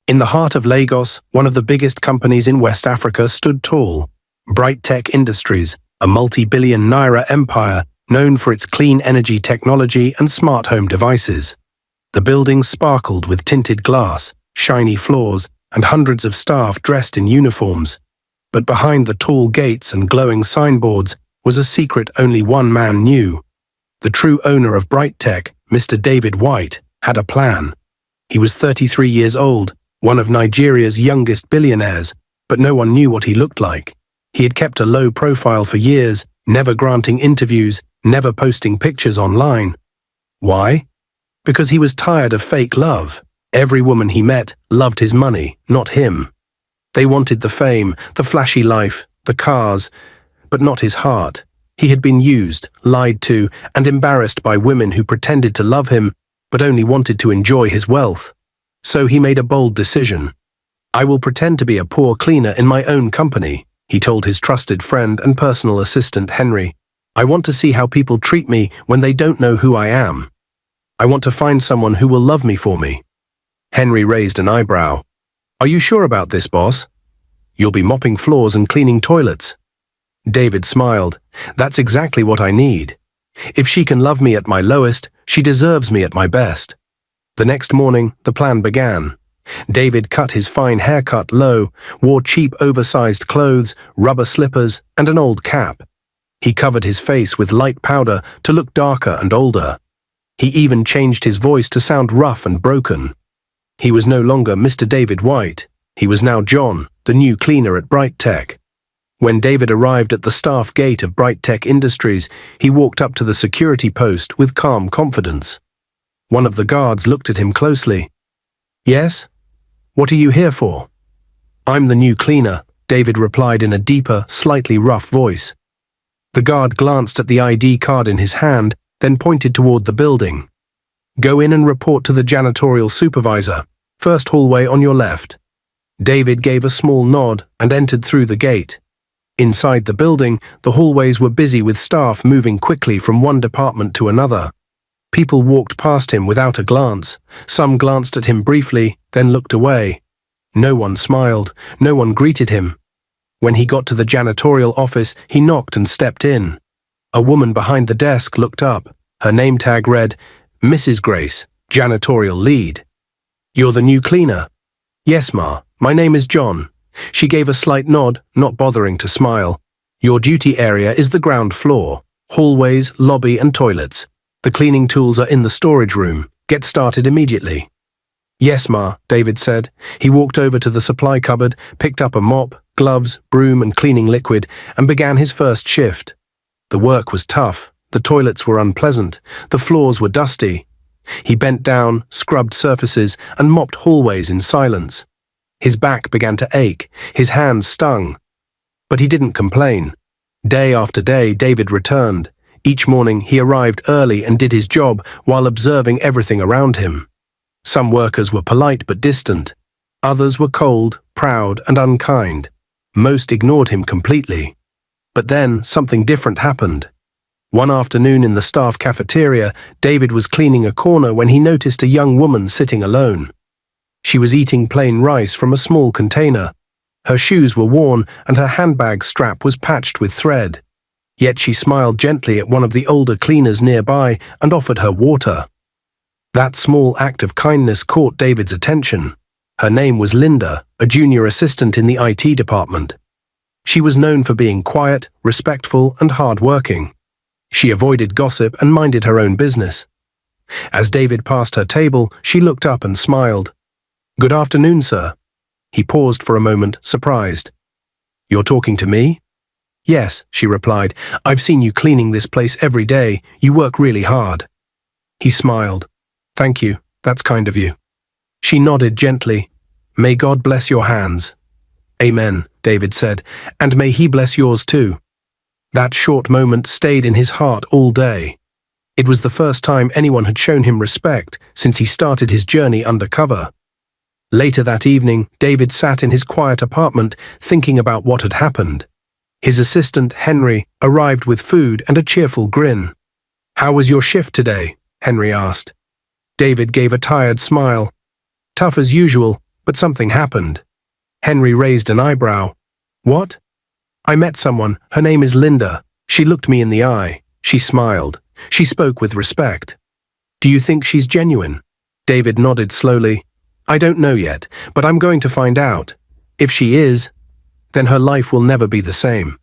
In the heart of Lagos, one of the biggest companies in West Africa stood tall. BrighTech Industries, a multi-billion naira empire known for its clean energy technology and smart home devices. The building sparkled with tinted glass, shiny floors, and hundreds of staff dressed in uniforms. But behind the tall gates and glowing signboards was a secret only one man knew. The true owner of BrighTech, Mr. David White, had a plan. He was 33 years old, one of Nigeria's youngest billionaires, but no one knew what he looked like. He had kept a low profile for years, never granting interviews, never posting pictures online. Why? Because he was tired of fake love. Every woman he met loved his money, not him. They wanted the fame, the flashy life, the cars, but not his heart. He had been used, lied to, and embarrassed by women who pretended to love him, but only wanted to enjoy his wealth. So he made a bold decision. "I will pretend to be a poor cleaner in my own company," he told his trusted friend and personal assistant Henry. "I want to see how people treat me when they don't know who I am. I want to find someone who will love me for me." Henry raised an eyebrow. "Are you sure about this, boss? You'll be mopping floors and cleaning toilets." David smiled. "That's exactly what I need. If she can love me at my lowest, she deserves me at my best." The next morning, the plan began. David cut his fine haircut low, wore cheap oversized clothes, rubber slippers, and an old cap. He covered his face with light powder to look darker and older. He even changed his voice to sound rough and broken. He was no longer Mr. David White. He was now John, the new cleaner at BrighTech. When David arrived at the staff gate of BrighTech Industries, he walked up to the security post with calm confidence. One of the guards looked at him closely. "Yes? What are you here for?" "I'm the new cleaner," David replied in a deeper, slightly rough voice. The guard glanced at the ID card in his hand, then pointed toward the building. "Go in and report to the janitorial supervisor. First hallway on your left." David gave a small nod and entered through the gate. Inside the building, the hallways were busy with staff moving quickly from one department to another. People walked past him without a glance. Some glanced at him briefly, then looked away. No one smiled. No one greeted him. When he got to the janitorial office, he knocked and stepped in. A woman behind the desk looked up. Her name tag read, "Mrs. Grace, janitorial lead." "You're the new cleaner?" "Yes, ma. My name is John." She gave a slight nod, not bothering to smile. "Your duty area is the ground floor. Hallways, lobby, and toilets. The cleaning tools are in the storage room. Get started immediately." "Yes, ma," David said. He walked over to the supply cupboard, picked up a mop, gloves, broom, and cleaning liquid, and began his first shift. The work was tough. The toilets were unpleasant. The floors were dusty. He bent down, scrubbed surfaces, and mopped hallways in silence. His back began to ache. His hands stung. But he didn't complain. Day after day, David returned. Each morning, he arrived early and did his job while observing everything around him. Some workers were polite but distant. Others were cold, proud, and unkind. Most ignored him completely. But then, something different happened. One afternoon in the staff cafeteria, David was cleaning a corner when he noticed a young woman sitting alone. She was eating plain rice from a small container. Her shoes were worn and her handbag strap was patched with thread. Yet she smiled gently at one of the older cleaners nearby and offered her water. That small act of kindness caught David's attention. Her name was Linda, a junior assistant in the IT department. She was known for being quiet, respectful, and hard-working. She avoided gossip and minded her own business. As David passed her table, she looked up and smiled. "Good afternoon, sir." He paused for a moment, surprised. "You're talking to me?" "Yes," she replied. "I've seen you cleaning this place every day. You work really hard." He smiled. "Thank you. That's kind of you." She nodded gently. "May God bless your hands." "Amen," David said, "and may he bless yours too." That short moment stayed in his heart all day. It was the first time anyone had shown him respect since he started his journey undercover. Later that evening, David sat in his quiet apartment thinking about what had happened. His assistant, Henry, arrived with food and a cheerful grin. "How was your shift today?" Henry asked. David gave a tired smile. "Tough as usual, But something happened. Henry raised an eyebrow. What? I met someone. Her name is Linda. She looked me in the eye. She smiled. She spoke with respect. Do you think she's genuine? David nodded slowly. I don't know yet, but I'm going to find out. If she is, then her life will never be the same.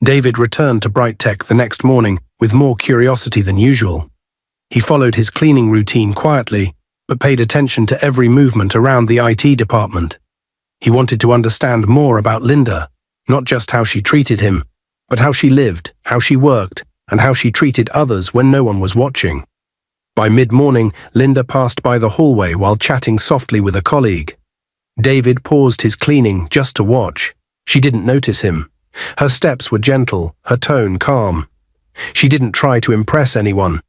David returned to BrighTech the next morning with more curiosity than usual. He followed his cleaning routine quietly, but paid attention to every movement around the IT department. He wanted to understand more about Linda, not just how she treated him, but how she lived, how she worked, and how she treated others when no one was watching. By mid-morning, Linda passed by the hallway while chatting softly with a colleague. David paused his cleaning just to watch. She didn't notice him. Her steps were gentle, her tone calm. She didn't try to impress anyone.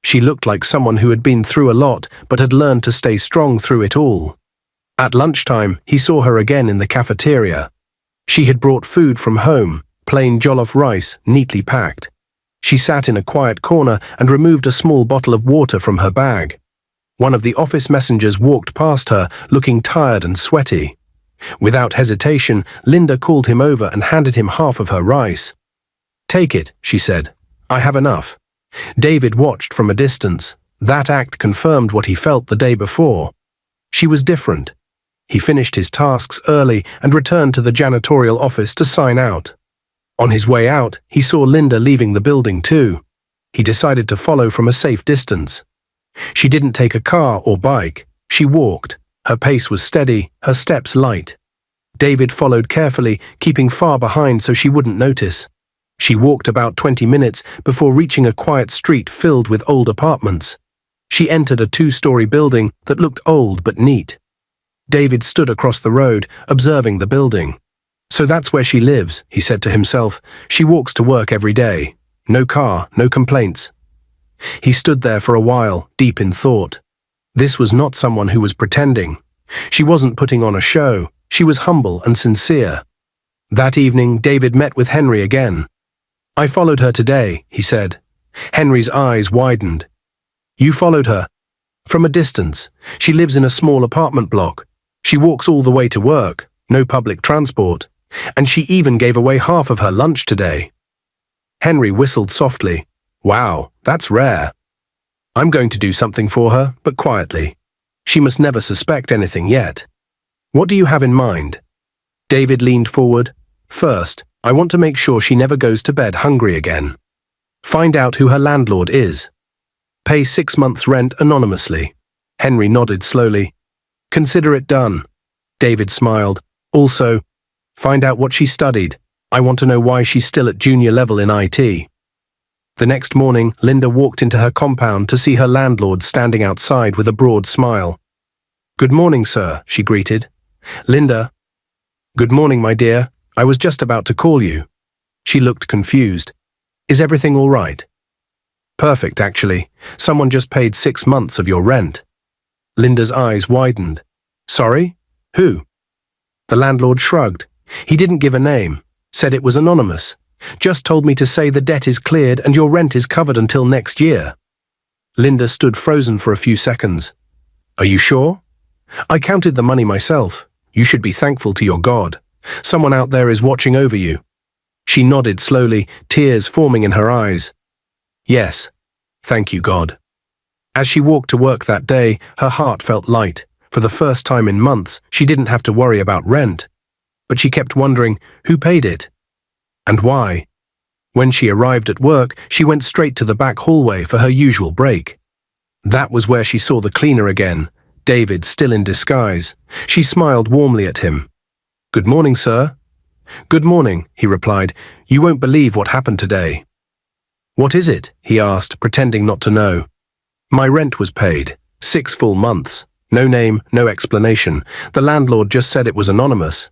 She looked like someone who had been through a lot but had learned to stay strong through it all. At lunchtime, he saw her again in the cafeteria. She had brought food from home, plain jollof rice, neatly packed. She sat in a quiet corner and removed a small bottle of water from her bag. One of the office messengers walked past her, looking tired and sweaty. Without hesitation, Linda called him over and handed him half of her rice. Take it, she said. I have enough. David watched from a distance. That act confirmed what he felt the day before. She was different. He finished his tasks early and returned to the janitorial office to sign out. On his way out, he saw Linda leaving the building too. He decided to follow from a safe distance. She didn't take a car or bike. She walked. Her pace was steady, her steps light. David followed carefully, keeping far behind so she wouldn't notice. She walked about 20 minutes before reaching a quiet street filled with old apartments. She entered a 2-story building that looked old but neat. David stood across the road, observing the building. So that's where she lives, he said to himself. She walks to work every day. No car, no complaints. He stood there for a while, deep in thought. This was not someone who was pretending. She wasn't putting on a show. She was humble and sincere. That evening, David met with Henry again. I followed her today, he said. Henry's eyes widened. You followed her? From a distance. She lives in a small apartment block. She walks all the way to work, no public transport. And she even gave away half of her lunch today. Henry whistled softly. Wow, that's rare. I'm going to do something for her, but quietly. She must never suspect anything yet. What do you have in mind? David leaned forward. First, I want to make sure she never goes to bed hungry again. Find out who her landlord is. Pay 6 months' rent anonymously. Henry nodded slowly. Consider it done. David smiled. Also, find out what she studied. I want to know why she's still at junior level in IT. The next morning, Linda walked into her compound to see her landlord standing outside with a broad smile. Good morning, sir, she greeted. Linda. Good morning, my dear. I was just about to call you. She looked confused. Is everything all right? Perfect, actually. Someone just paid 6 months of your rent. Linda's eyes widened. Sorry? Who? The landlord shrugged. He didn't give a name, said it was anonymous. Just told me to say the debt is cleared and your rent is covered until next year. Linda stood frozen for a few seconds. Are you sure? I counted the money myself. You should be thankful to your God. Someone out there is watching over you. She nodded slowly, tears forming in her eyes. Yes, thank you, God. As she walked to work that day, her heart felt light. For the first time in months, she didn't have to worry about rent. But she kept wondering, who paid it? And why? When she arrived at work, she went straight to the back hallway for her usual break. That was where she saw the cleaner again, David still in disguise. She smiled warmly at him. Good morning, sir. Good morning, he replied. You won't believe what happened today. What is it? He asked, pretending not to know. My rent was paid. 6 full months. No name, no explanation. The landlord just said it was anonymous.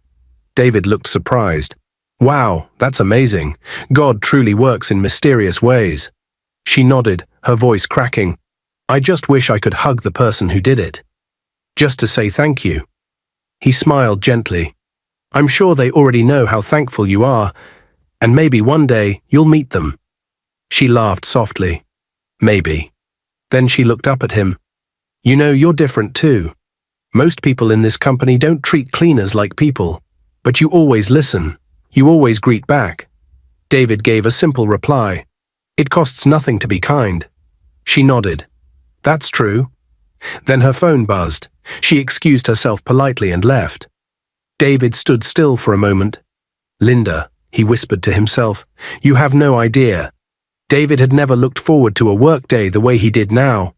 David looked surprised. Wow, that's amazing. God truly works in mysterious ways. She nodded, her voice cracking. I just wish I could hug the person who did it. Just to say thank you. He smiled gently. I'm sure they already know how thankful you are, and maybe one day you'll meet them. She laughed softly. Maybe. Then she looked up at him. You know, you're different too. Most people in this company don't treat cleaners like people. But you always listen. You always greet back. David gave a simple reply. It costs nothing to be kind. She nodded. That's true. Then her phone buzzed. She excused herself politely and left. David stood still for a moment. Linda, he whispered to himself, you have no idea. David had never looked forward to a workday the way he did now.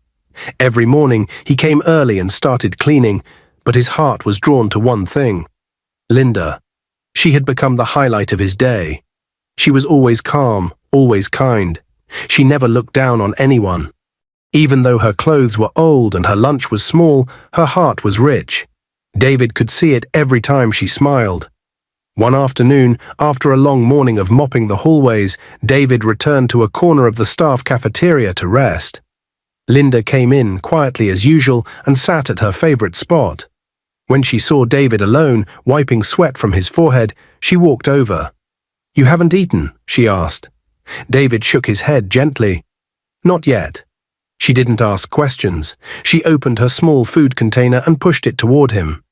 Every morning he came early and started cleaning, but his heart was drawn to one thing. Linda. She had become the highlight of his day. She was always calm, always kind. She never looked down on anyone. Even though her clothes were old and her lunch was small, her heart was rich. David could see it every time she smiled. One afternoon, after a long morning of mopping the hallways, David returned to a corner of the staff cafeteria to rest. Linda came in quietly as usual and sat at her favorite spot. When she saw David alone, wiping sweat from his forehead, she walked over. You haven't eaten? She asked. David shook his head gently. Not yet. She didn't ask questions. She opened her small food container and pushed it toward him.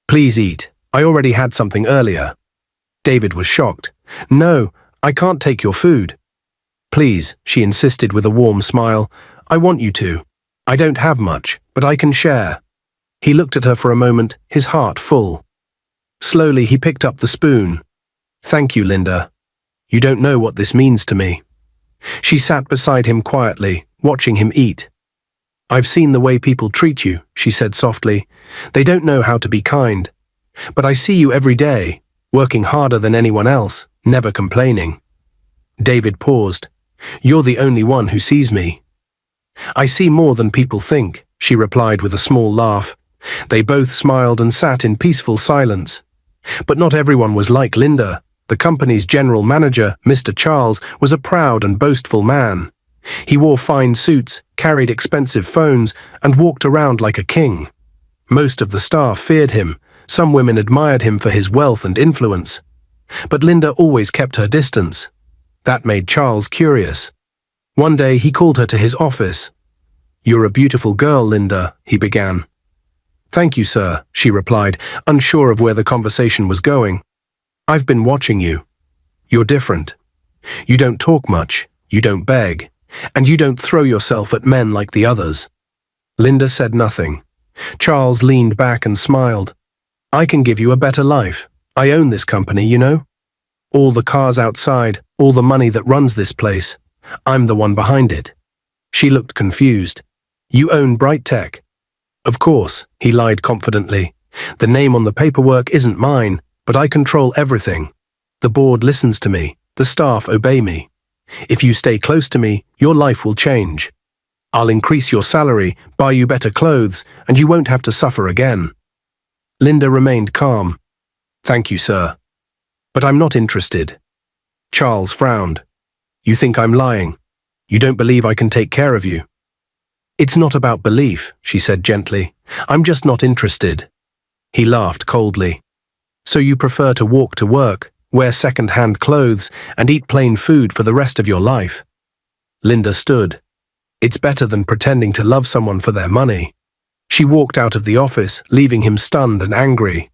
Please eat. I already had something earlier. David was shocked. No, I can't take your food. Please, she insisted with a warm smile. I want you to. I don't have much, but I can share. He looked at her for a moment, his heart full. Slowly he picked up the spoon. Thank you, Linda. You don't know what this means to me. She sat beside him quietly, watching him eat. I've seen the way people treat you, she said softly. They don't know how to be kind. But I see you every day, working harder than anyone else, never complaining. David paused. You're the only one who sees me. I see more than people think, she replied with a small laugh. They both smiled and sat in peaceful silence. But not everyone was like Linda. The company's general manager, Mr. Charles, was a proud and boastful man. He wore fine suits, carried expensive phones, and walked around like a king. Most of the staff feared him. Some women admired him for his wealth and influence. But Linda always kept her distance. That made Charles curious. One day he called her to his office. You're a beautiful girl, Linda, he began. Thank you, sir, she replied, unsure of where the conversation was going. I've been watching you. You're different. You don't talk much, you don't beg, and you don't throw yourself at men like the others. Linda said nothing. Charles leaned back and smiled. I can give you a better life. I own this company, you know. All the cars outside, all the money that runs this place. I'm the one behind it. She looked confused. You own BrighTech. Of course, he lied confidently. The name on the paperwork isn't mine, but I control everything. The board listens to me. The staff obey me. If you stay close to me, your life will change. I'll increase your salary, buy you better clothes, and you won't have to suffer again. Linda remained calm. Thank you, sir. But I'm not interested. Charles frowned. You think I'm lying. You don't believe I can take care of you. It's not about belief, she said gently. I'm just not interested. He laughed coldly. So you prefer to walk to work, wear second-hand clothes, and eat plain food for the rest of your life? Linda stood. It's better than pretending to love someone for their money. She walked out of the office, leaving him stunned and angry.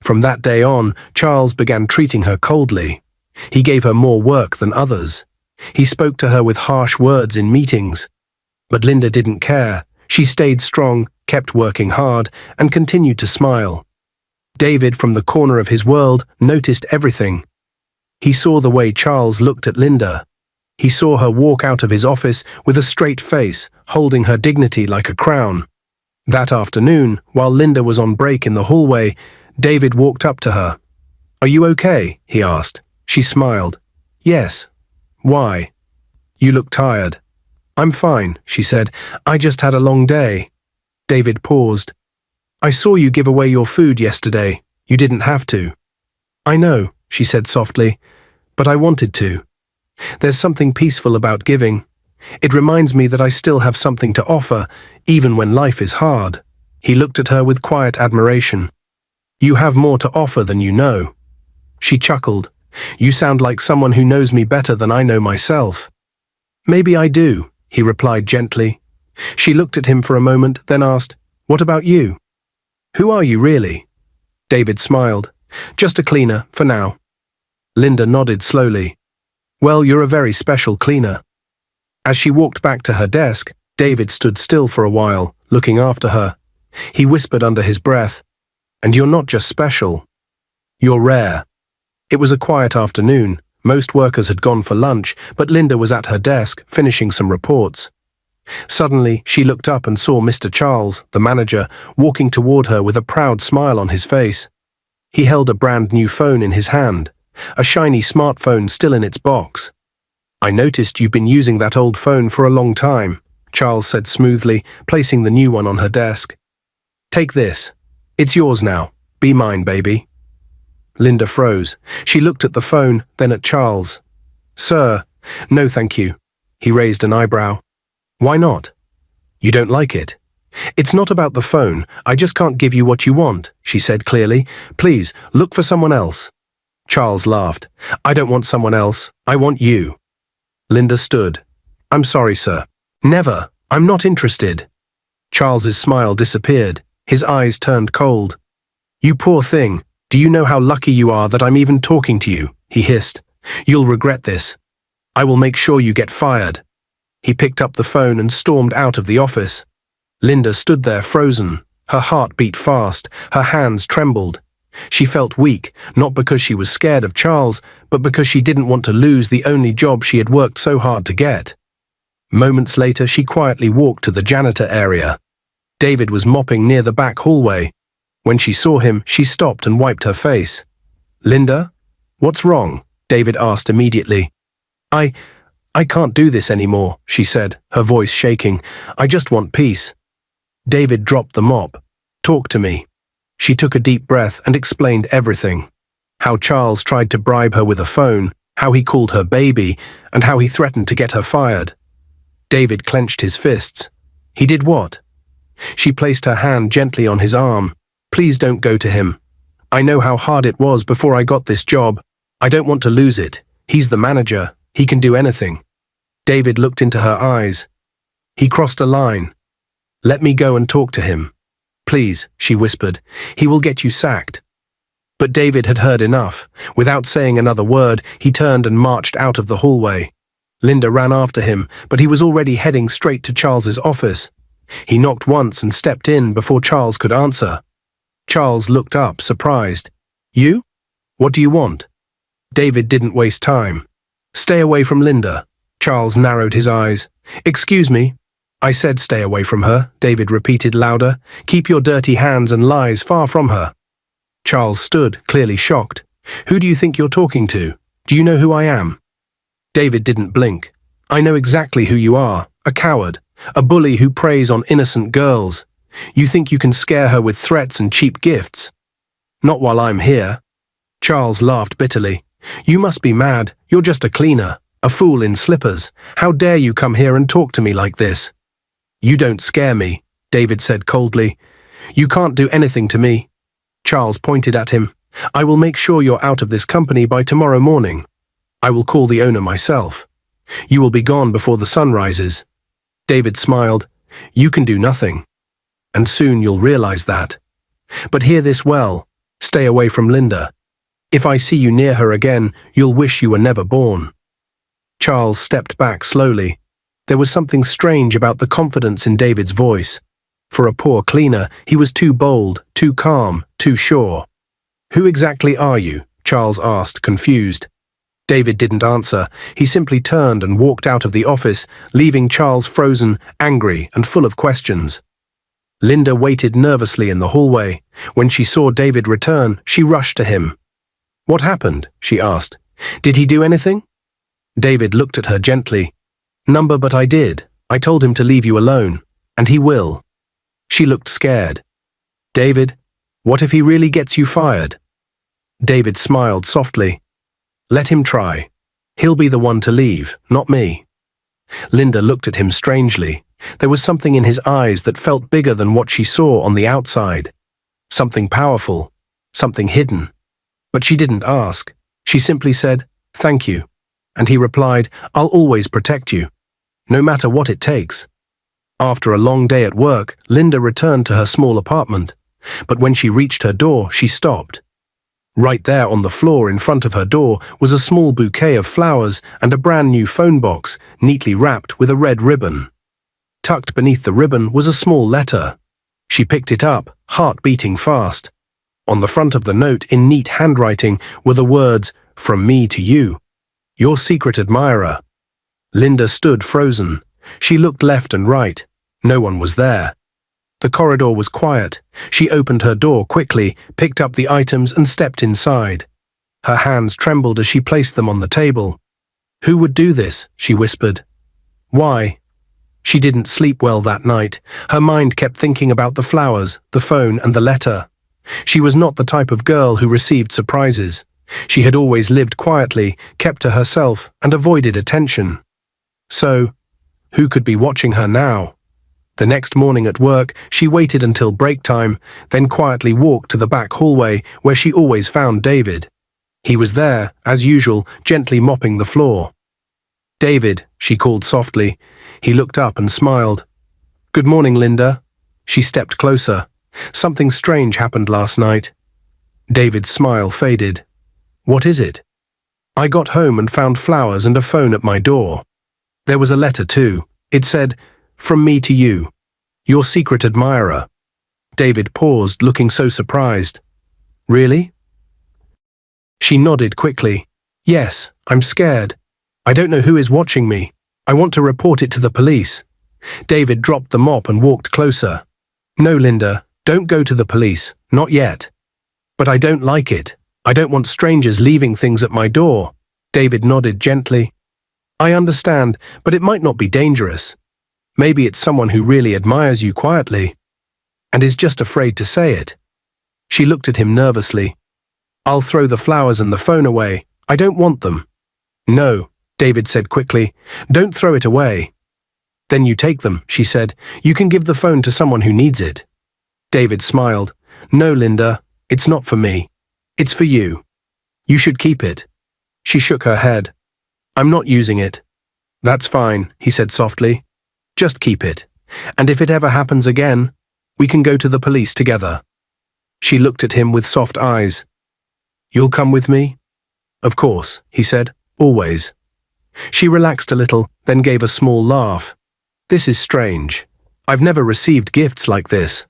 From that day on, Charles began treating her coldly. He gave her more work than others. He spoke to her with harsh words in meetings. But Linda didn't care. She stayed strong, kept working hard, and continued to smile. David, from the corner of his world, noticed everything. He saw the way Charles looked at Linda. He saw her walk out of his office with a straight face, holding her dignity like a crown. That afternoon, while Linda was on break in the hallway, David walked up to her. Are you okay? He asked. She smiled. Yes. Why? You look tired. I'm fine, she said. I just had a long day. David paused. I saw you give away your food yesterday. You didn't have to. I know, she said softly, but I wanted to. There's something peaceful about giving. It reminds me that I still have something to offer, even when life is hard. He looked at her with quiet admiration. You have more to offer than you know. She chuckled. You sound like someone who knows me better than I know myself. Maybe I do, he replied gently. She looked at him for a moment, then asked, What about you? Who are you really? David smiled. Just a cleaner, for now. Linda nodded slowly. Well, you're a very special cleaner. As she walked back to her desk, David stood still for a while, looking after her. He whispered under his breath, "And you're not just special. You're rare." It was a quiet afternoon. Most workers had gone for lunch, but Linda was at her desk, finishing some reports. Suddenly, she looked up and saw Mr. Charles, the manager, walking toward her with a proud smile on his face. He held a brand new phone in his hand, a shiny smartphone still in its box. "I noticed you've been using that old phone for a long time," Charles said smoothly, placing the new one on her desk. "Take this. It's yours now. Be mine, baby." Linda froze. She looked at the phone, then at Charles. "Sir, no thank you." He raised an eyebrow. "Why not?" "You don't like it?" "It's not about the phone. I just can't give you what you want," she said clearly. "Please, look for someone else." Charles laughed. "I don't want someone else. I want you." Linda stood. "I'm sorry, sir." "Never. I'm not interested." Charles's smile disappeared. His eyes turned cold. "You poor thing. Do you know how lucky you are that I'm even talking to you?" he hissed. "You'll regret this. I will make sure you get fired." He picked up the phone and stormed out of the office. Linda stood there frozen. Her heart beat fast. Her hands trembled. She felt weak, not because she was scared of Charles, but because she didn't want to lose the only job she had worked so hard to get. Moments later, she quietly walked to the janitor area. David was mopping near the back hallway. When she saw him, she stopped and wiped her face. "Linda? What's wrong?" David asked immediately. I can't do this anymore," she said, her voice shaking. "I just want peace." David dropped the mop. "Talk to me." She took a deep breath and explained everything. How Charles tried to bribe her with a phone, how he called her baby, and how he threatened to get her fired. David clenched his fists. "He did what?" She placed her hand gently on his arm. "Please don't go to him. I know how hard it was before I got this job. I don't want to lose it. He's the manager. He can do anything." David looked into her eyes. "He crossed a line. Let me go and talk to him." "Please," she whispered. "He will get you sacked." But David had heard enough. Without saying another word, he turned and marched out of the hallway. Linda ran after him, but he was already heading straight to Charles's office. He knocked once and stepped in before Charles could answer. Charles looked up, surprised. "You? What do you want?" David didn't waste time. "Stay away from Linda." Charles narrowed his eyes. "Excuse me." "I said stay away from her," David repeated louder. "Keep your dirty hands and lies far from her." Charles stood, clearly shocked. "Who do you think you're talking to? Do you know who I am?" David didn't blink. "I know exactly who you are. A coward. A bully who preys on innocent girls. You think you can scare her with threats and cheap gifts? Not while I'm here." Charles laughed bitterly. "You must be mad. You're just a cleaner. A fool in slippers. How dare you come here and talk to me like this?" "You don't scare me," David said coldly. "You can't do anything to me." Charles pointed at him. "I will make sure you're out of this company by tomorrow morning. I will call the owner myself. You will be gone before the sun rises." David smiled. "You can do nothing. And soon you'll realize that. But hear this well. Stay away from Linda. If I see you near her again, you'll wish you were never born." Charles stepped back slowly. There was something strange about the confidence in David's voice. For a poor cleaner, he was too bold, too calm, too sure. "Who exactly are you?" Charles asked, confused. David didn't answer. He simply turned and walked out of the office, leaving Charles frozen, angry, and full of questions. Linda waited nervously in the hallway. When she saw David return, she rushed to him. "What happened?" she asked. "Did he do anything?" David looked at her gently. But I did. I told him to leave you alone. And he will." She looked scared. "David, what if he really gets you fired?" David smiled softly. "Let him try. He'll be the one to leave, not me." Linda looked at him strangely. There was something in his eyes that felt bigger than what she saw on the outside. Something powerful, something hidden. But she didn't ask. She simply said, "Thank you." And he replied, "I'll always protect you, no matter what it takes." After a long day at work, Linda returned to her small apartment. But when she reached her door, she stopped. Right there on the floor in front of her door was a small bouquet of flowers and a brand new phone box, neatly wrapped with a red ribbon. Tucked beneath the ribbon was a small letter. She picked it up, heart beating fast. On the front of the note, in neat handwriting, were the words, "From me to you, your secret admirer." Linda stood frozen. She looked left and right. No one was there. The corridor was quiet. She opened her door quickly, picked up the items and stepped inside. Her hands trembled as she placed them on the table. "Who would do this?" she whispered. "Why?" She didn't sleep well that night. Her mind kept thinking about the flowers, the phone, and the letter. She was not the type of girl who received surprises. She had always lived quietly, kept to herself, and avoided attention. So, who could be watching her now? The next morning at work, she waited until break time, then quietly walked to the back hallway where she always found David. He was there, as usual, gently mopping the floor. "David," she called softly. He looked up and smiled. "Good morning, Linda." She stepped closer. "Something strange happened last night." David's smile faded. "What is it?" "I got home and found flowers and a phone at my door. There was a letter too. It said, 'From me to you, your secret admirer.'" David paused, looking so surprised. "Really?" She nodded quickly. "Yes, I'm scared. I don't know who is watching me. I want to report it to the police." David dropped the mop and walked closer. "No, Linda, don't go to the police, not yet." "But I don't like it. I don't want strangers leaving things at my door." David nodded gently. "I understand, but it might not be dangerous. Maybe it's someone who really admires you quietly and is just afraid to say it." She looked at him nervously. "I'll throw the flowers and the phone away. I don't want them." "No," David said quickly. "Don't throw it away." "Then you take them," she said. "You can give the phone to someone who needs it." David smiled. "No, Linda, it's not for me. It's for you. You should keep it." She shook her head. "I'm not using it." "That's fine," he said softly. "Just keep it. And if it ever happens again, we can go to the police together." She looked at him with soft eyes. "You'll come with me?" "Of course," he said. "Always." She relaxed a little, then gave a small laugh. "This is strange. I've never received gifts like this."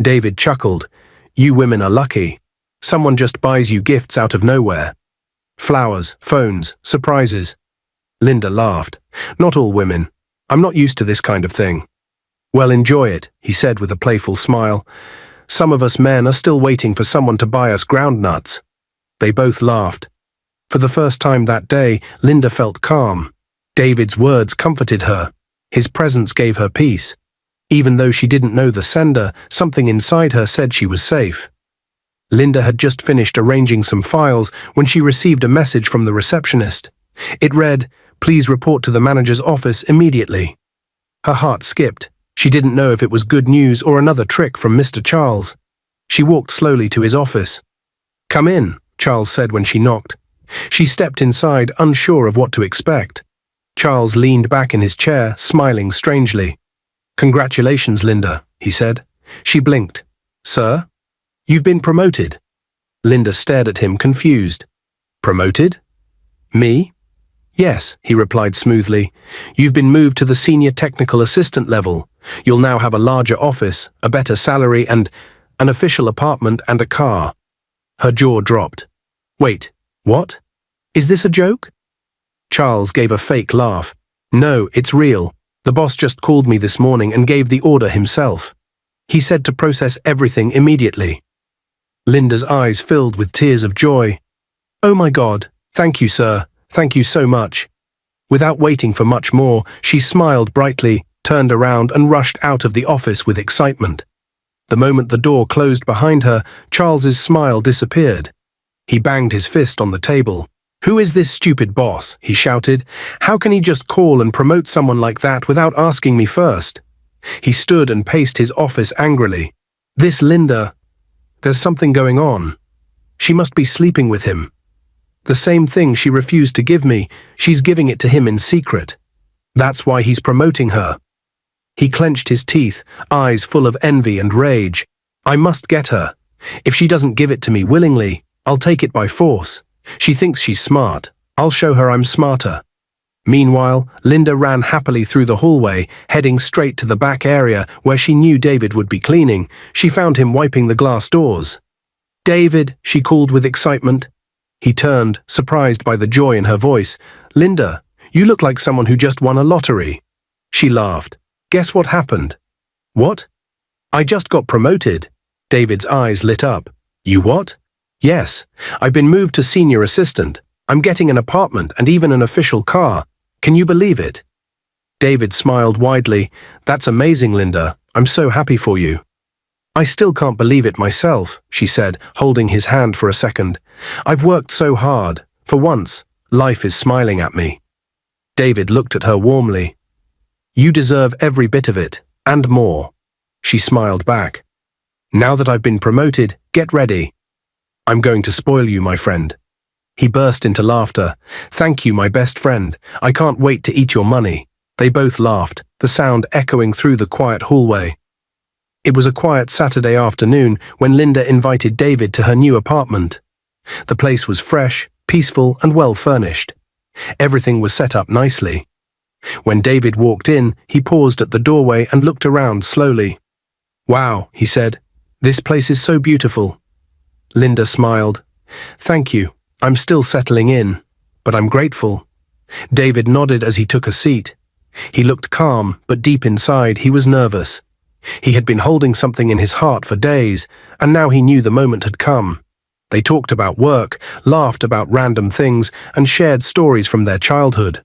David chuckled. "You women are lucky. Someone just buys you gifts out of nowhere. Flowers, phones, surprises." Linda laughed. "Not all women. I'm not used to this kind of thing." "Well, enjoy it," he said with a playful smile. "Some of us men are still waiting for someone to buy us groundnuts." They both laughed. For the first time that day, Linda felt calm. David's words comforted her. His presence gave her peace. Even though she didn't know the sender, something inside her said she was safe. Linda had just finished arranging some files when she received a message from the receptionist. It read, "Please report to the manager's office immediately." Her heart skipped. She didn't know if it was good news or another trick from Mr. Charles. She walked slowly to his office. "Come in," Charles said when she knocked. She stepped inside, unsure of what to expect. Charles leaned back in his chair, smiling strangely. "Congratulations, Linda," he said. She blinked. "Sir? You've been promoted." Linda stared at him, confused. "Promoted? Me?" "Yes," he replied smoothly. "You've been moved to the senior technical assistant level. You'll now have a larger office, a better salary, and an official apartment and a car." Her jaw dropped. "Wait, what? Is this a joke?" Charles gave a fake laugh. "No, it's real. The boss just called me this morning and gave the order himself. He said to process everything immediately." Linda's eyes filled with tears of joy. "Oh my God, thank you, sir. Thank you so much." Without waiting for much more, she smiled brightly, turned around and rushed out of the office with excitement. The moment the door closed behind her, Charles's smile disappeared. He banged his fist on the table. "Who is this stupid boss?" he shouted. "How can he just call and promote someone like that without asking me first?" He stood and paced his office angrily. "This Linda, there's something going on. She must be sleeping with him. The same thing she refused to give me, she's giving it to him in secret. That's why he's promoting her." He clenched his teeth, eyes full of envy and rage. I must get her. If she doesn't give it to me willingly, I'll take it by force. She thinks she's smart. I'll show her I'm smarter. Meanwhile, Linda ran happily through the hallway, heading straight to the back area where she knew David would be cleaning. She found him wiping the glass doors. "David," she called with excitement. He turned, surprised by the joy in her voice. "Linda, you look like someone who just won a lottery." She laughed. "Guess what happened?" "What?" "I just got promoted." David's eyes lit up. "You what?" "Yes, I've been moved to senior assistant. I'm getting an apartment and even an official car. Can you believe it?" David smiled widely. "That's amazing, Linda. I'm so happy for you." "I still can't believe it myself," she said, holding his hand for a second. "I've worked so hard. For once, life is smiling at me." David looked at her warmly. "You deserve every bit of it, and more." She smiled back. "Now that I've been promoted, get ready. I'm going to spoil you, my friend." He burst into laughter. "Thank you, my best friend. I can't wait to eat your money." They both laughed, the sound echoing through the quiet hallway. It was a quiet Saturday afternoon when Linda invited David to her new apartment. The place was fresh, peaceful, and well furnished. Everything was set up nicely. When David walked in, he paused at the doorway and looked around slowly. "Wow," he said. "This place is so beautiful." Linda smiled. "Thank you. I'm still settling in, but I'm grateful." David nodded as he took a seat. He looked calm, but deep inside he was nervous. He had been holding something in his heart for days, and now he knew the moment had come. They talked about work, laughed about random things, and shared stories from their childhood.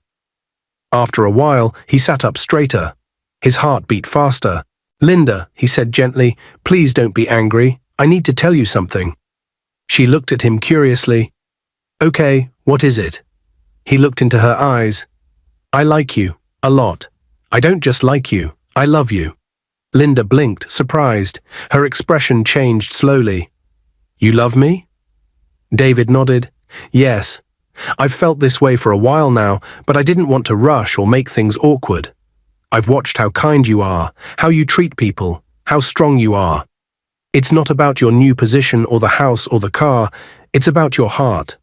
After a while, he sat up straighter. His heart beat faster. "Linda," he said gently, "please don't be angry. I need to tell you something." She looked at him curiously. "Okay, what is it?" He looked into her eyes. "I like you, a lot. I don't just like you, I love you." Linda blinked, surprised. Her expression changed slowly. "You love me?" David nodded. "Yes. I've felt this way for a while now, but I didn't want to rush or make things awkward. I've watched how kind you are, how you treat people, how strong you are. It's not about your new position or the house or the car, it's about your heart."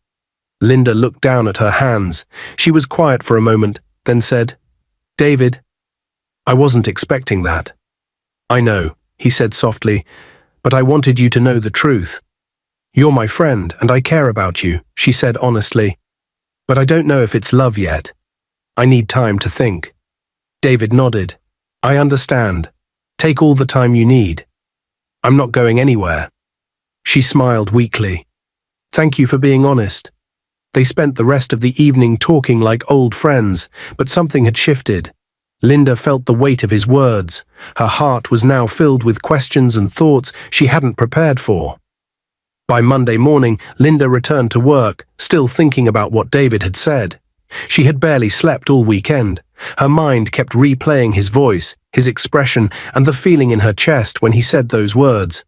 Linda looked down at her hands. She was quiet for a moment, then said, "David, I wasn't expecting that." "I know," he said softly, "but I wanted you to know the truth." "You're my friend, and I care about you," she said honestly. "But I don't know if it's love yet. I need time to think." David nodded. "I understand. Take all the time you need. I'm not going anywhere." She smiled weakly. "Thank you for being honest." They spent the rest of the evening talking like old friends, but something had shifted. Linda felt the weight of his words. Her heart was now filled with questions and thoughts she hadn't prepared for. By Monday morning, Linda returned to work, still thinking about what David had said. She had barely slept all weekend. Her mind kept replaying his voice, his expression, and the feeling in her chest when he said those words.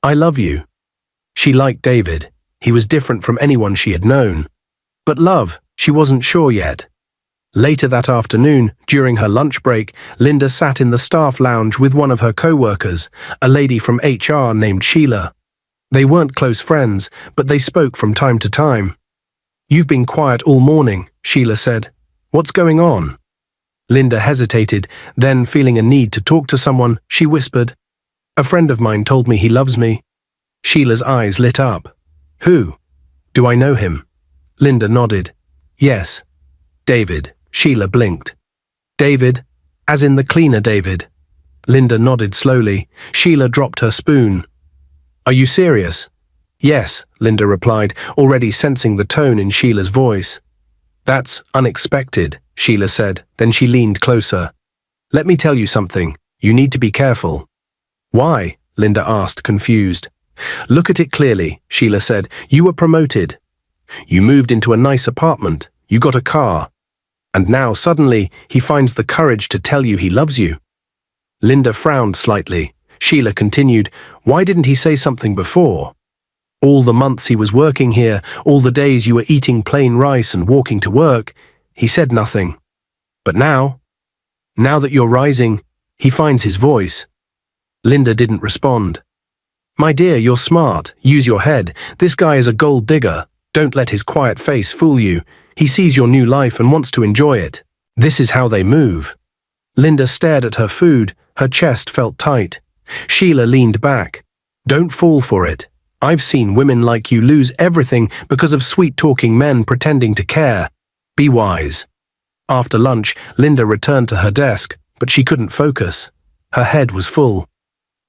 "I love you." She liked David. He was different from anyone she had known. But love, she wasn't sure yet. Later that afternoon, during her lunch break, Linda sat in the staff lounge with one of her co-workers, a lady from HR named Sheila. They weren't close friends, but they spoke from time to time. "You've been quiet all morning," Sheila said. "What's going on?" Linda hesitated, then feeling a need to talk to someone, she whispered, "A friend of mine told me he loves me." Sheila's eyes lit up. "Who? Do I know him?" Linda nodded. "Yes." "David." Sheila blinked. "David? As in the cleaner David?" Linda nodded slowly. Sheila dropped her spoon. "Are you serious?" "Yes," Linda replied, already sensing the tone in Sheila's voice. "That's unexpected," Sheila said, then she leaned closer. "Let me tell you something. You need to be careful." "Why?" Linda asked, confused. "Look at it clearly," Sheila said. "You were promoted. You moved into a nice apartment. You got a car. And now suddenly he finds the courage to tell you he loves you." Linda frowned slightly. Sheila continued, "Why didn't he say something before? All the months he was working here, all the days you were eating plain rice and walking to work, he said nothing. But now that you're rising, he finds his voice." Linda didn't respond. My dear, you're smart. Use your head. This guy is a gold digger. Don't let his quiet face fool you. He sees your new life and wants to enjoy it. This is how they move. Linda stared at her food. Her chest felt tight. Sheila leaned back. Don't fall for it. I've seen women like you lose everything because of sweet-talking men pretending to care. Be wise. After lunch, Linda returned to her desk, but she couldn't focus. Her head was full.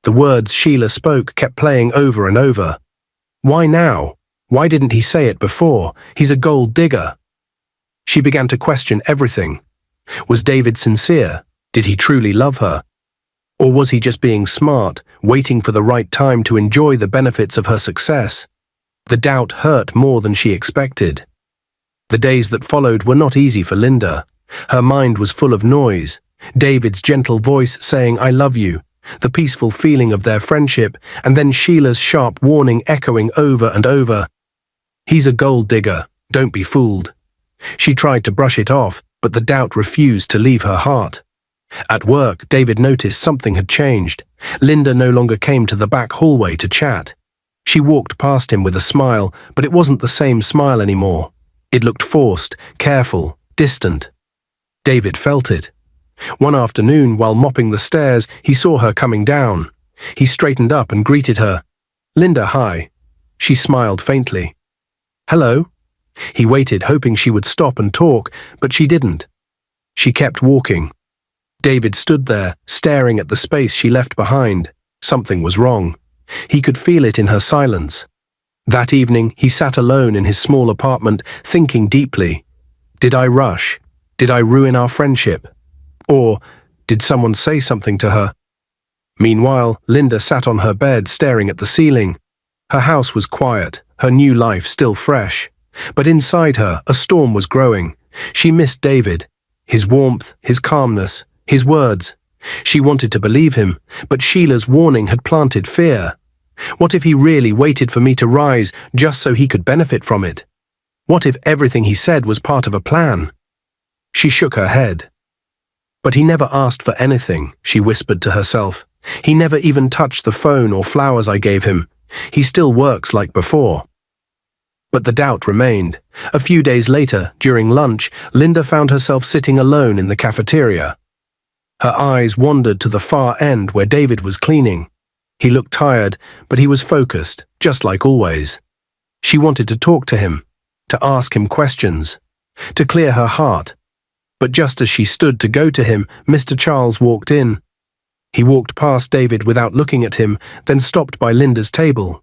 The words Sheila spoke kept playing over and over. Why now? Why didn't he say it before? He's a gold digger. She began to question everything. Was David sincere? Did he truly love her? Or was he just being smart, waiting for the right time to enjoy the benefits of her success? The doubt hurt more than she expected. The days that followed were not easy for Linda. Her mind was full of noise. David's gentle voice saying, I love you, the peaceful feeling of their friendship, and then Sheila's sharp warning echoing over and over. He's a gold digger, don't be fooled. She tried to brush it off, but the doubt refused to leave her heart. At work, David noticed something had changed. Linda no longer came to the back hallway to chat. She walked past him with a smile, but it wasn't the same smile anymore. It looked forced, careful, distant. David felt it. One afternoon, while mopping the stairs, he saw her coming down. He straightened up and greeted her. Linda, hi. She smiled faintly. Hello? He waited, hoping she would stop and talk, but she didn't. She kept walking. David stood there, staring at the space she left behind. Something was wrong. He could feel it in her silence. That evening, he sat alone in his small apartment, thinking deeply. Did I rush? Did I ruin our friendship? Or did someone say something to her? Meanwhile, Linda sat on her bed, staring at the ceiling. Her house was quiet, her new life still fresh. But inside her, a storm was growing. She missed David, his warmth, his calmness, his words. She wanted to believe him, but Sheila's warning had planted fear. What if he really waited for me to rise just so he could benefit from it? What if everything he said was part of a plan? She shook her head. But he never asked for anything, she whispered to herself. He never even touched the phone or flowers I gave him. He still works like before. But the doubt remained. A few days later, during lunch, Linda found herself sitting alone in the cafeteria. Her eyes wandered to the far end where David was cleaning. He looked tired, but he was focused, just like always. She wanted to talk to him, to ask him questions, to clear her heart. But just as she stood to go to him, Mr. Charles walked in. He walked past David without looking at him, then stopped by Linda's table.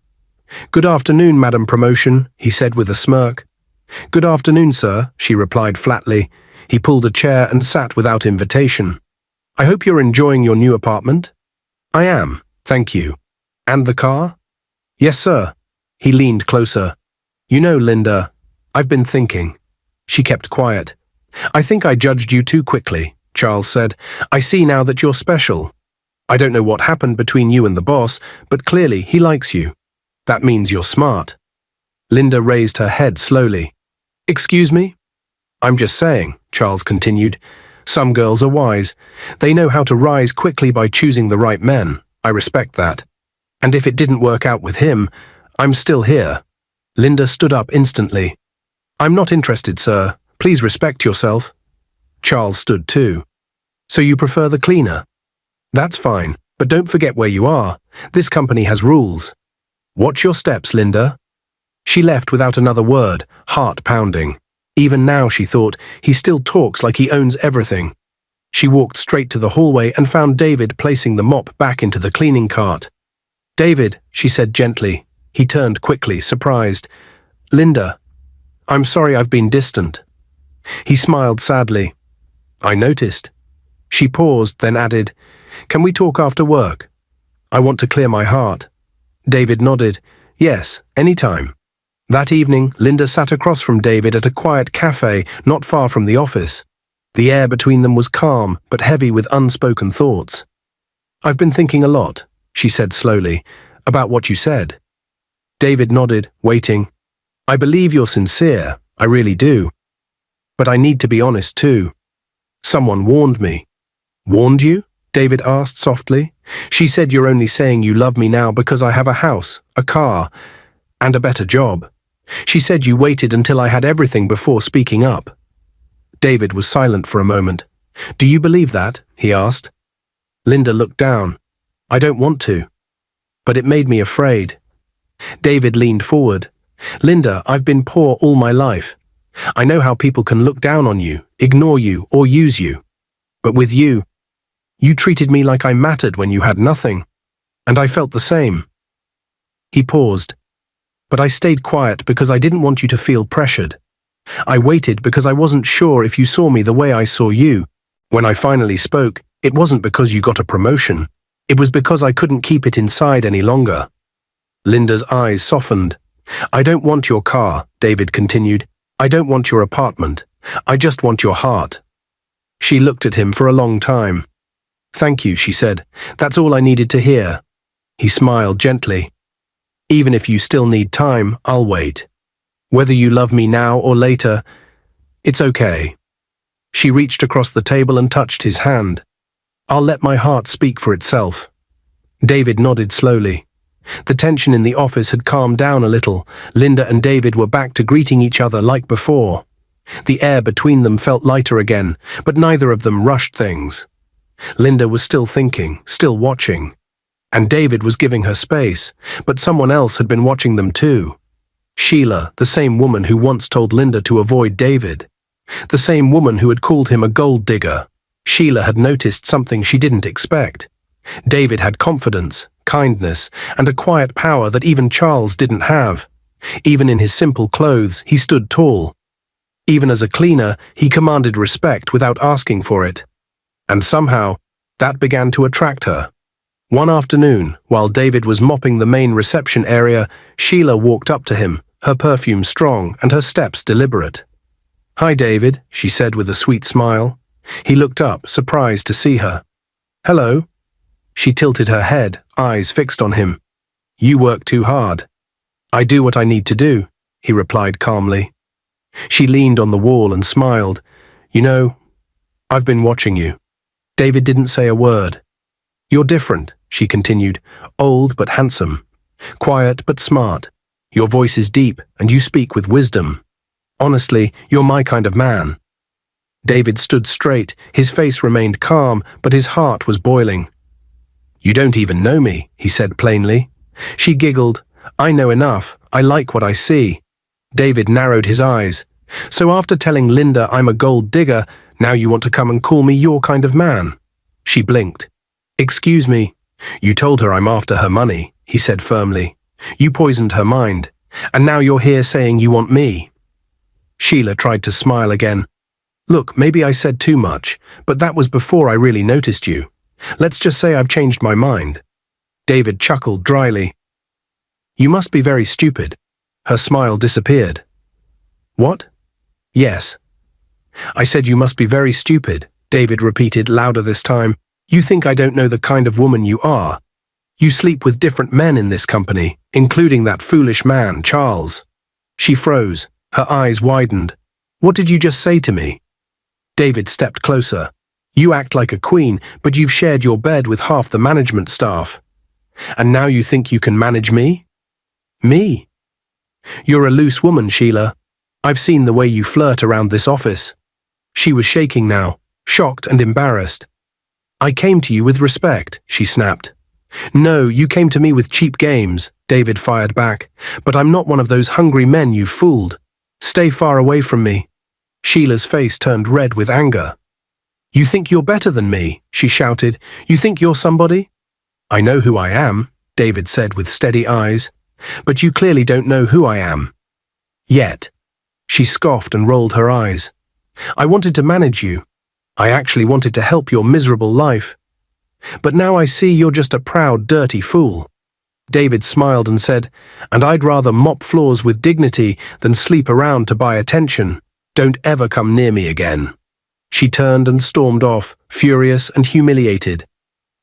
Good afternoon, Madam Promotion, he said with a smirk. Good afternoon, sir, she replied flatly. He pulled a chair and sat without invitation. I hope you're enjoying your new apartment. I am, thank you. And the car? Yes, sir. He leaned closer. You know, Linda, I've been thinking. She kept quiet. I think I judged you too quickly, Charles said. I see now that you're special. I don't know what happened between you and the boss, but clearly he likes you. That means you're smart. Linda raised her head slowly. Excuse me? I'm just saying, Charles continued. Some girls are wise. They know how to rise quickly by choosing the right men. I respect that. And if it didn't work out with him, I'm still here. Linda stood up instantly. I'm not interested, sir. Please respect yourself. Charles stood too. So you prefer the cleaner? That's fine, but don't forget where you are. This company has rules. Watch your steps, Linda. She left without another word, heart pounding. Even now, she thought, he still talks like he owns everything. She walked straight to the hallway and found David placing the mop back into the cleaning cart. David, she said gently. He turned quickly, surprised. Linda, I'm sorry I've been distant. He smiled sadly. I noticed. She paused, then added, Can we talk after work? I want to clear my heart. David nodded. Yes, anytime. That evening, Linda sat across from David at a quiet cafe not far from the office. The air between them was calm, but heavy with unspoken thoughts. I've been thinking a lot, she said slowly, about what you said. David nodded, waiting. I believe you're sincere, I really do. But I need to be honest too. Someone warned me. Warned you? David asked softly. She said you're only saying you love me now because I have a house, a car, and a better job. She said you waited until I had everything before speaking up. David was silent for a moment. Do you believe that? He asked. Linda looked down. I don't want to. But it made me afraid. David leaned forward. Linda, I've been poor all my life. I know how people can look down on you, ignore you, or use you. But with you, you treated me like I mattered when you had nothing. And I felt the same. He paused. But I stayed quiet because I didn't want you to feel pressured. I waited because I wasn't sure if you saw me the way I saw you. When I finally spoke, it wasn't because you got a promotion. It was because I couldn't keep it inside any longer. Linda's eyes softened. I don't want your car, David continued. I don't want your apartment. I just want your heart. She looked at him for a long time. Thank you, she said. That's all I needed to hear. He smiled gently. Even if you still need time, I'll wait. Whether you love me now or later, it's okay. She reached across the table and touched his hand. I'll let my heart speak for itself. David nodded slowly. The tension in the office had calmed down a little. Linda and David were back to greeting each other like before. The air between them felt lighter again, but neither of them rushed things. Linda was still thinking, still watching. And David was giving her space, but someone else had been watching them too. Sheila, the same woman who once told Linda to avoid David. The same woman who had called him a gold digger. Sheila had noticed something she didn't expect. David had confidence, kindness, and a quiet power that even Charles didn't have. Even in his simple clothes, he stood tall. Even as a cleaner, he commanded respect without asking for it. And somehow, that began to attract her. One afternoon, while David was mopping the main reception area, Sheila walked up to him, her perfume strong and her steps deliberate. Hi, David, she said with a sweet smile. He looked up, surprised to see her. Hello. She tilted her head, eyes fixed on him. You work too hard. I do what I need to do, he replied calmly. She leaned on the wall and smiled. You know, I've been watching you. David didn't say a word. You're different, she continued, old but handsome, quiet but smart. Your voice is deep and you speak with wisdom. Honestly, you're my kind of man. David stood straight, his face remained calm, but his heart was boiling. You don't even know me, he said plainly. She giggled. I know enough. I like what I see. David narrowed his eyes. So after telling Linda I'm a gold digger, now you want to come and call me your kind of man? She blinked. Excuse me. You told her I'm after her money, he said firmly. You poisoned her mind, and now you're here saying you want me. Sheila tried to smile again. Look, maybe I said too much, but that was before I really noticed you. Let's just say I've changed my mind. David chuckled dryly. You must be very stupid. Her smile disappeared. What? Yes. I said you must be very stupid, David repeated louder this time. You think I don't know the kind of woman you are. You sleep with different men in this company, including that foolish man, Charles. She froze, her eyes widened. What did you just say to me? David stepped closer. You act like a queen, but you've shared your bed with half the management staff. And now you think you can manage me? Me? You're a loose woman, Sheila. I've seen the way you flirt around this office. She was shaking now, shocked and embarrassed. I came to you with respect, she snapped. No, you came to me with cheap games, David fired back. But I'm not one of those hungry men you've fooled. Stay far away from me. Sheila's face turned red with anger. You think you're better than me, she shouted. You think you're somebody? I know who I am, David said with steady eyes. But you clearly don't know who I am. Yet. She scoffed and rolled her eyes. I wanted to manage you. I actually wanted to help your miserable life. But now I see you're just a proud, dirty fool. David smiled and said, and I'd rather mop floors with dignity than sleep around to buy attention. Don't ever come near me again. She turned and stormed off, furious and humiliated.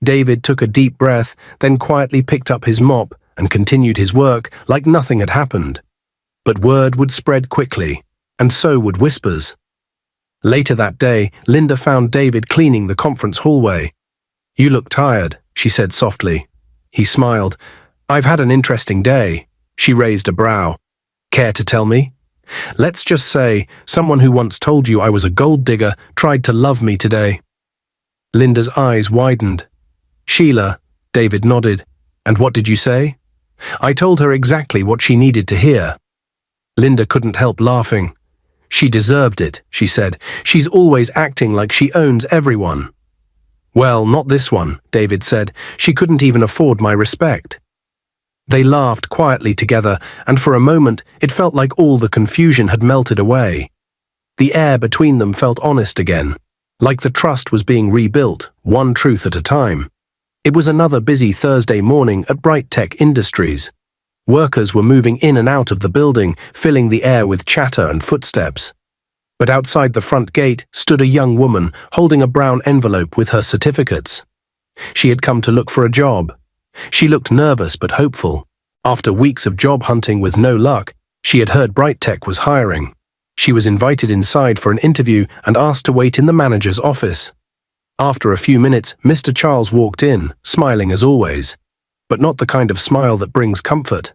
David took a deep breath, then quietly picked up his mop and continued his work like nothing had happened. But word would spread quickly, and so would whispers. Later that day, Linda found David cleaning the conference hallway. You look tired, she said softly. He smiled. I've had an interesting day. She raised a brow. Care to tell me? Let's just say someone who once told you I was a gold digger tried to love me today. Linda's eyes widened. Sheila, David nodded. And what did you say? I told her exactly what she needed to hear. Linda couldn't help laughing. She deserved it, she said. She's always acting like she owns everyone. Well, not this one, David said. She couldn't even afford my respect. They laughed quietly together, and for a moment it felt like all the confusion had melted away. The air between them felt honest again, like the trust was being rebuilt, one truth at a time. It was another busy Thursday morning at BrighTech Industries. Workers were moving in and out of the building, filling the air with chatter and footsteps. But outside the front gate stood a young woman holding a brown envelope with her certificates. She had come to look for a job. She looked nervous but hopeful. After weeks of job hunting with no luck, she had heard BrighTech was hiring. She was invited inside for an interview and asked to wait in the manager's office. After a few minutes, Mr. Charles walked in, smiling as always, but not the kind of smile that brings comfort.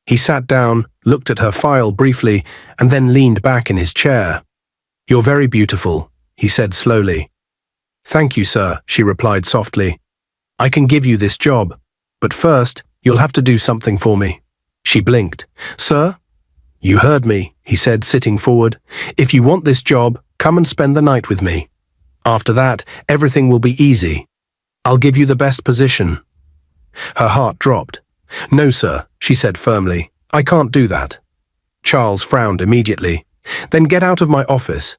He sat down, looked at her file briefly, and then leaned back in his chair. You're very beautiful, he said slowly. Thank you, sir, she replied softly. I can give you this job, but first, you'll have to do something for me. She blinked. Sir? You heard me, he said, sitting forward. If you want this job, come and spend the night with me. After that, everything will be easy. I'll give you the best position. Her heart dropped. No, sir, she said firmly. I can't do that. Charles frowned immediately. Then get out of my office.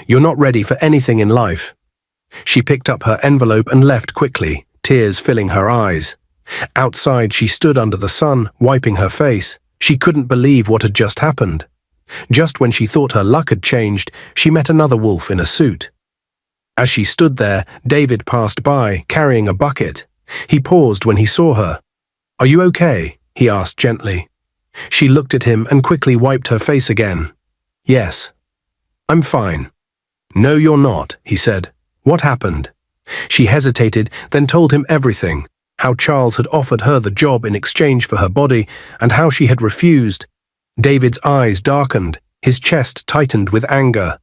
You're not ready for anything in life. She picked up her envelope and left quickly, tears filling her eyes. Outside, she stood under the sun, wiping her face. She couldn't believe what had just happened. Just when she thought her luck had changed, she met another wolf in a suit. As she stood there, David passed by, carrying a bucket. He paused when he saw her. Are you okay? He asked gently. She looked at him and quickly wiped her face again. Yes. I'm fine. No, you're not, he said. What happened? She hesitated, then told him everything. How Charles had offered her the job in exchange for her body, and how she had refused. David's eyes darkened, his chest tightened with anger.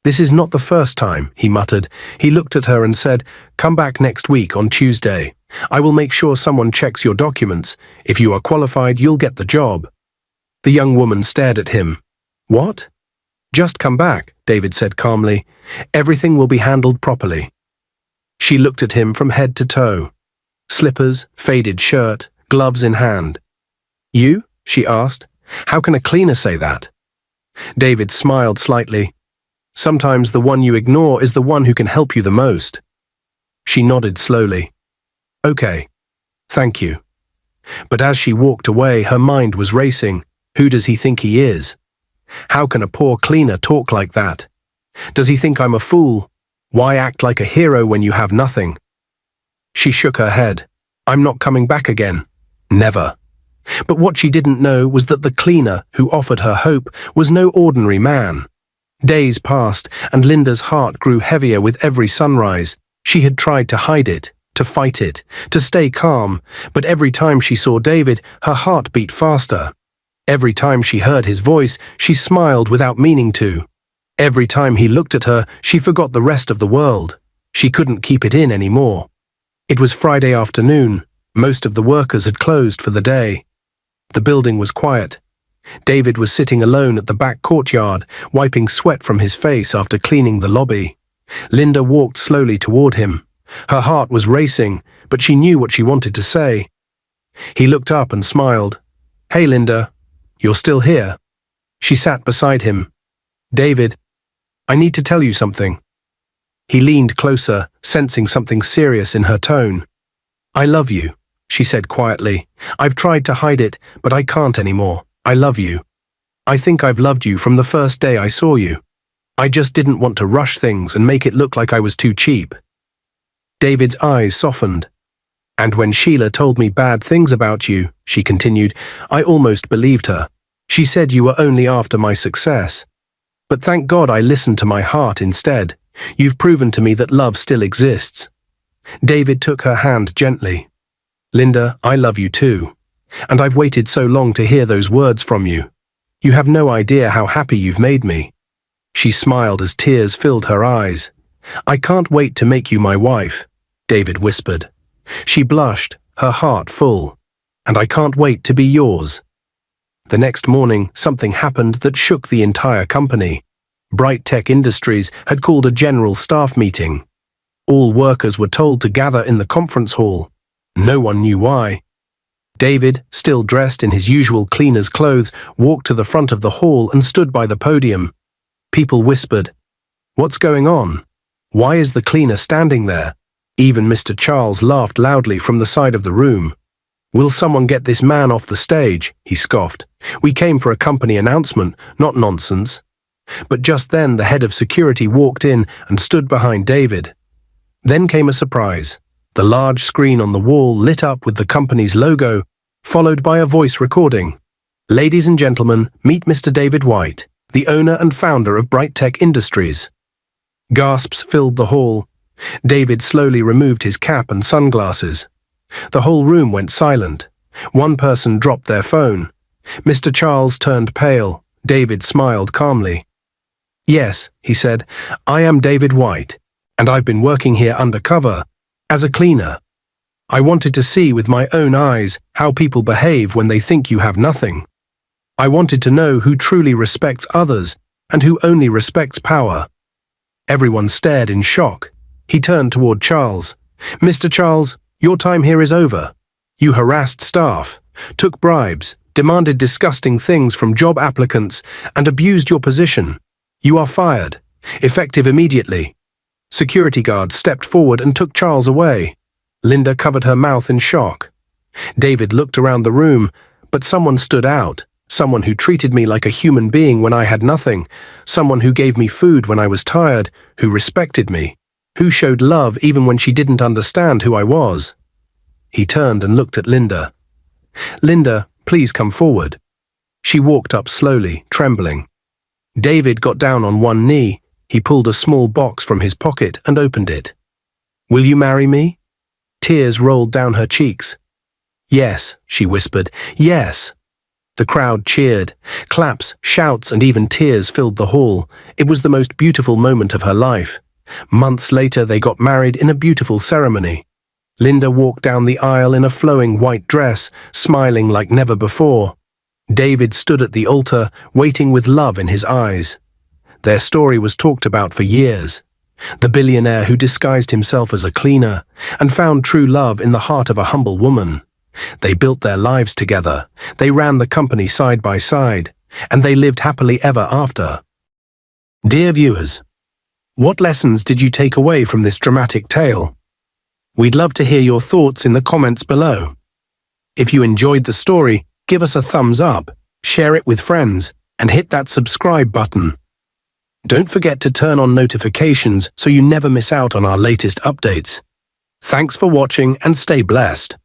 This is not the first time, he muttered. He looked at her and said, Come back next week on Tuesday. I will make sure someone checks your documents. If you are qualified, you'll get the job. The young woman stared at him. What? Just come back, David said calmly. Everything will be handled properly. She looked at him from head to toe. Slippers, faded shirt, gloves in hand. You? She asked. How can a cleaner say that? David smiled slightly. Sometimes the one you ignore is the one who can help you the most. She nodded slowly. Okay. Thank you. But as she walked away, her mind was racing. Who does he think he is? How can a poor cleaner talk like that? Does he think I'm a fool? Why act like a hero when you have nothing? She shook her head. I'm not coming back again. Never. But what she didn't know was that the cleaner who offered her hope was no ordinary man. Days passed, and Linda's heart grew heavier with every sunrise. She had tried to hide it, to fight it, to stay calm, but every time she saw David, her heart beat faster. Every time she heard his voice, she smiled without meaning to. Every time he looked at her, she forgot the rest of the world. She couldn't keep it in anymore. It was Friday afternoon. Most of the workers had closed for the day. The building was quiet. David was sitting alone at the back courtyard, wiping sweat from his face after cleaning the lobby. Linda walked slowly toward him. Her heart was racing, but she knew what she wanted to say. He looked up and smiled. Hey, Linda, you're still here? She sat beside him. David, I need to tell you something. He leaned closer, sensing something serious in her tone. I love you, she said quietly. I've tried to hide it, but I can't anymore. I love you. I think I've loved you from the first day I saw you. I just didn't want to rush things and make it look like I was too cheap. David's eyes softened. And when Sheila told me bad things about you, she continued, I almost believed her. She said you were only after my success. But thank God I listened to my heart instead. You've proven to me that love still exists. David took her hand gently. "Linda, I love you too. And I've waited so long to hear those words from you. You have no idea how happy you've made me." She smiled as tears filled her eyes. "I can't wait to make you my wife," David whispered. She blushed, her heart full. "And I can't wait to be yours." The next morning, something happened that shook the entire company. BrighTech Industries had called a general staff meeting. All workers were told to gather in the conference hall. No one knew why. David, still dressed in his usual cleaner's clothes, walked to the front of the hall and stood by the podium. People whispered, "What's going on? Why is the cleaner standing there?" Even Mr. Charles laughed loudly from the side of the room. "Will someone get this man off the stage?" he scoffed. "We came for a company announcement, not nonsense." But just then the head of security walked in and stood behind David. Then came a surprise. The large screen on the wall lit up with the company's logo, followed by a voice recording. "Ladies and gentlemen, meet Mr. David White, the owner and founder of BrighTech Industries." Gasps filled the hall. David slowly removed his cap and sunglasses. The whole room went silent. One person dropped their phone. Mr. Charles turned pale. David smiled calmly. "Yes," he said, "I am David White, and I've been working here undercover, as a cleaner. I wanted to see with my own eyes how people behave when they think you have nothing. I wanted to know who truly respects others and who only respects power." Everyone stared in shock. He turned toward Charles. "Mr. Charles, your time here is over. You harassed staff, took bribes, demanded disgusting things from job applicants, and abused your position. You are fired, effective immediately." Security guards stepped forward and took Charles away. Linda covered her mouth in shock. David looked around the room, but someone stood out. Someone who treated me like a human being when I had nothing. Someone who gave me food when I was tired, who respected me, who showed love even when she didn't understand who I was. He turned and looked at Linda. "Linda, please come forward." She walked up slowly, trembling. David got down on one knee. He pulled a small box from his pocket and opened it. "Will you marry me?" Tears rolled down her cheeks. "Yes," she whispered, "yes." The crowd cheered. Claps, shouts, and even tears filled the hall. It was the most beautiful moment of her life. Months later, they got married in a beautiful ceremony. Linda walked down the aisle in a flowing white dress, smiling like never before. David stood at the altar, waiting with love in his eyes. Their story was talked about for years. The billionaire who disguised himself as a cleaner and found true love in the heart of a humble woman. They built their lives together. They ran the company side by side, and they lived happily ever after. Dear viewers, what lessons did you take away from this dramatic tale? We'd love to hear your thoughts in the comments below. If you enjoyed the story, give us a thumbs up, share it with friends, and hit that subscribe button. Don't forget to turn on notifications so you never miss out on our latest updates. Thanks for watching and stay blessed.